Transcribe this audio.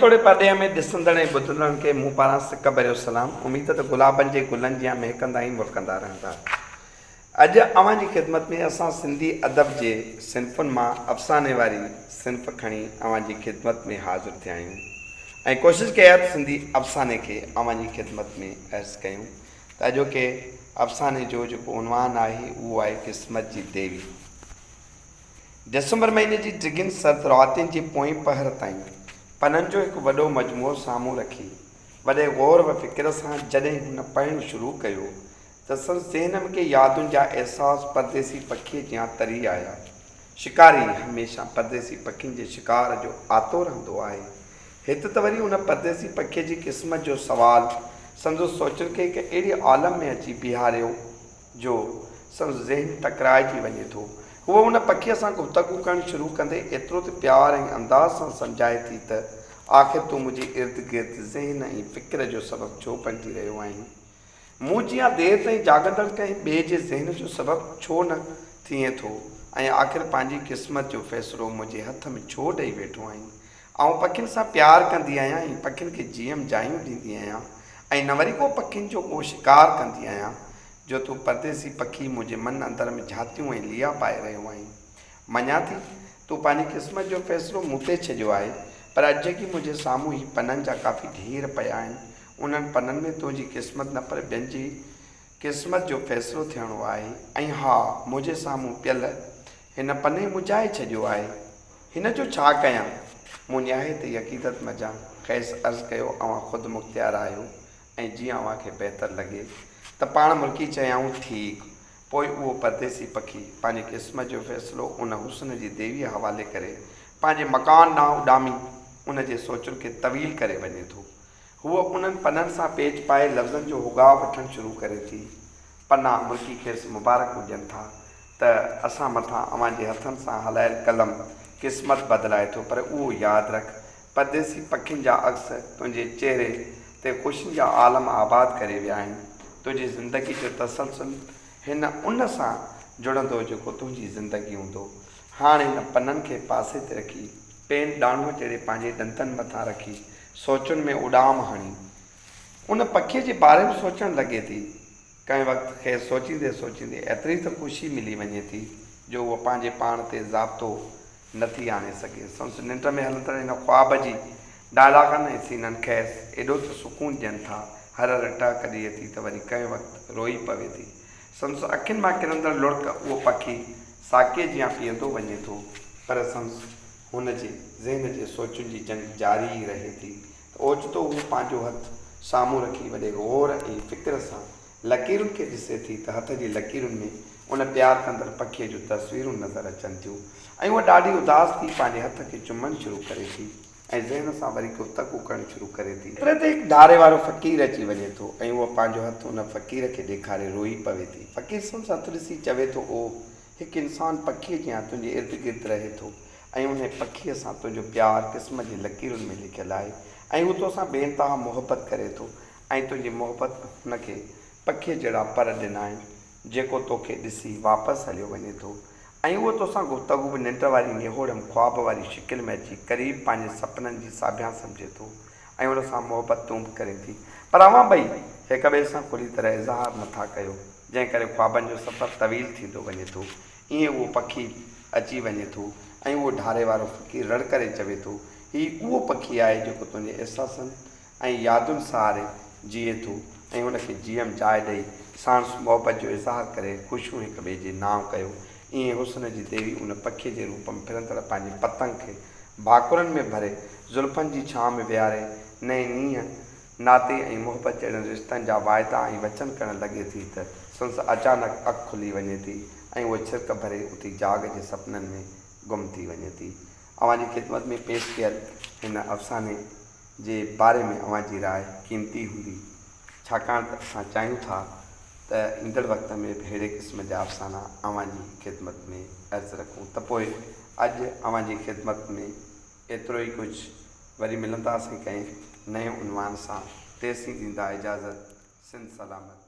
थोड़े परॾे में ॾिसंदड़ ऐं ॿुधंदड़नि खे मूं पारां सिक भरियो सलाम। उम्मीद त गुलाबनि जे गुलनि जी महकंदा ऐं मुरकंदा रहंदा। अॼु अव्हां जी ख़िदमत में असां सिंधी अदब जे सिन्फ़ुनि मां अफ़साने वारी सिन्फ़ खणी अव्हां जी ख़िदमत में हाज़िर थिया आहियूं ऐं कोशिशि कया त सिंधी अफ़साने खे अव्हां जी ख़िदमत में अर्ज़ु कयूं त अॼोके अफ़साने जो जेको उनवान आहे उहो आहे क़िस्मत जी देवी। डिसंबर महीने जी डिघियुनि सर्द रातियुनि जी पोएं पहर ताईं पननि जो हिकु वॾो मजमूओ साम्हूं रखी वॾे ग़ौर व फ़िक्र सां जॾहिं हुन पढ़णु शुरू कयो त संदसि ज़हन में के यादुनि जा अहसास परदेसी पखीअ जियां तरी आया। शिकारी हमेशह परदेसी पखियुनि जे शिकार जो आतो रहंदो आहे। हिते त वरी उन परदेसी पखीअ जी क़िस्मत जो सुवाल संदसि सोचनि खे हिकु अहिड़े आलम में अची बीहारियो जो संदसि ज़हन टकराइजी वञे थो। हूअ उन पखीअ सां गुफ़्तगू करणु शुरू कंदे एतिरो त प्यार ऐं अंदाज़ सां सम्झाए थी त आख़िर तूं मुंहिंजे इर्द गिर्द ज़हन ऐं फ़िक्र जो सबबु छो बणिजी रहियो आहीं। मूं जियां देरि ताईं जाॻंदड़ कंहिं ॿिए जे ज़हन जो सबबु छो न थिए थो ऐं आख़िर पंहिंजी क़िस्मत जो फ़ैसिलो मुंहिंजे हथ में छो ॾेई वेठो आहीं। आउं पखियुनि सां प्यारु कंदी आहियां ऐं पखियुनि खे जीअम जायूं ॾींदी आहियां ऐं न वरी को पखियुनि जो को शिकार कंदी आहियां जो तूं परदेसी पखी मुंहिंजे मन अंदर में झातियूं ऐं लिया पाए रहियो आहीं। मञा थी तूं पंहिंजी क़िस्मत जो फ़ैसिलो मूं ते छॾियो आहे, पर अॼु जेकी मुंहिंजे साम्हूं ही पननि जा काफ़ी ढेर पिया आहिनि उन्हनि पननि में तुंहिंजी क़िस्मत न पर ॿियनि जी क़िस्मत जो फ़ैसिलो थियणो आहे। ऐं हा, मुंहिंजे साम्हूं पियल हिन पने मुंझाए छॾियो आहे, हिन जो छा कयां। मूं निहायत यक़ीदत मज़ा ख़ैस अर्ज़ु कयो अव्हां ख़ुदि मुख़्तियार आहियो ऐं जीअं अव्हां खे बहितर लॻे त पाण मुल्की चयाऊं ठीकु। पोइ उहो परदेसी पखी पंहिंजी क़िस्मत जो फ़ैसिलो उन हुस्न जी देवीअ हवाले करे पंहिंजे मकान ॾांहुं उॾामी उन जे सोचुनि खे तवील करे वञे थो। हूअ उन्हनि पननि सां पेच पाए लफ़्ज़नि जो हुगाव वठणु शुरू करे थी। पना मुल्की खेसि मुबारकूं ॾियनि था त असां मथां अव्हां जे हथनि सां हलायल कलम क़िस्मत बदिलाए थो, पर उहो यादि रख परदेसी पखियुनि जा अक्स तुंहिंजे चहिरे ते ख़ुशियुनि जा आलम आबाद करे विया आहिनि। तुंहिंजी ज़िंदगी जो तसलसल हिन उन सां जुड़ंदो जेको तुंहिंजी ज़िंदगी हूंदो। हाणे हिन पननि खे पासे ते रखी पेन ॾांढूअ जहिड़े पंहिंजे ॾंदनि मथां रखी सोचुनि में उॾाम हणी उन पखीअ जे बारे में सोचणु लॻे थी। कंहिं वक़्तु ख़ैर सोचींदे सोचींदे एतिरी त ख़ुशी मिली वञे थी जो उहा पंहिंजे पाण ते ज़ाब्तो नथी आणे सघे। संदसि निंड में हलंदड़ हिन ख़्वाब जी डायलागनि ऐं सीननि ख़ैसि एॾो त सुकून ॾियनि था, हर टहक ॾिए थी त वरी कंहिं वक़्तु रोई पवे थी। संदसि अखियुनि मां किरंदड़ लुड़क उहो पखी साकीअ जियां पीअंदो वञे थो, पर संदसि हुन जे ज़हन जे सोचुनि जी जंग जारी ई रहे थी। ओचितो हू पंहिंजो हथु साम्हूं रखी वॾे ग़ौर ऐं फ़िक्र सां लकीरुनि खे ॾिसे थी त हथ जी लकीरुनि में उन प्यारु कंदड़ पखीअ जूं तस्वीरूं नज़र अचनि थियूं ऐं उहा ॾाढी उदास थी पंहिंजे हथ खे चुमणु शुरू करे थी ऐं ज़हन सां वरी गुफ़्तगू करणु शुरू करे थी। पर ते हिकु धारे वारो फ़क़ीर अची वञे थो ऐं उहो पंहिंजो हथु उन फ़क़ीर खे ॾेखारे रोई पवे थी। फ़क़ीर संदसि हथु ॾिसी चवे थो, ओ हिकु इंसानु पखीअ जियां तुंहिंजे इर्द गिर्द रहे थो ऐं उन पखीअ सां तुंहिंजो प्यारु क़िस्मत जी लकीरुनि में लिखियलु आहे ऐं हू तोसां बेइंतहा मुहबत करे थो ऐं तुंहिंजी मुहबत हुनखे पखीअ जहिड़ा पर ॾिना आहिनि जेको तोखे ॾिसी वापसि हलियो वञे थो ऐं उहो तोसां गुफ़्तगू बि निंड वारी नेहोड़म ख्वाब वारी शिकिल में अची क़रीब पंहिंजे सपननि जी साभिया सम्झे थो ऐं उन सां मुहबत तूं बि करे थी, पर अव्हां ॿई हिक ॿिए सां खुली तरह इज़हार नथा कयो जंहिं करे ख्वाबनि जो सफ़र तवील थींदो वञे थो। ईअं उहो पखी अची वञे थो ऐं उहो ढारे वारो फ़क़ीर रड़ करे चवे थो, हीउ उहो पखी आहे जेको तुंहिंजे अहसासनि ऐं यादुनि सहारे जीए थो ऐं हुनखे जीअम जाइ ॾेई सांस मुहबत जो इज़हार करे ख़ुशियूं हिक ॿिए जे नाव कयो। ईअं हुस्न जी देवी उन पखीअ जे रूप में फिरंदड़ पंहिंजे पतंग खे भाकुरनि में भरे ज़ुल्फ़नि जी छांव में विहारे नए नींहं नाते ऐं मुहबत जहिड़नि रिश्तनि जा वाइदा ऐं वचन करणु लॻे थी त संदसि अचानक अखि खुली वञे थी ऐं उहा छिरक भरे उथी जाग जे सपननि में गुम थी वञे थी। अव्हां जी ख़िदमत में पेश कयल हिन अफ़साने जे बारे में अव्हां जी राय क़ीमती हूंदी, छाकाणि त असां चाहियूं था त ईंदड़ वक़्त में बि अहिड़े क़िस्म जा अफ़साना अव्हां जी ख़िदमत में अर्ज़ु रखूं। त पोइ अॼु अव्हां जी ख़िदमत में एतिरो ई कुझु, वरी मिलंदासीं कंहिं नए उनवान सां। तेसीं ॾींदा इजाज़त। सिंध सलामत।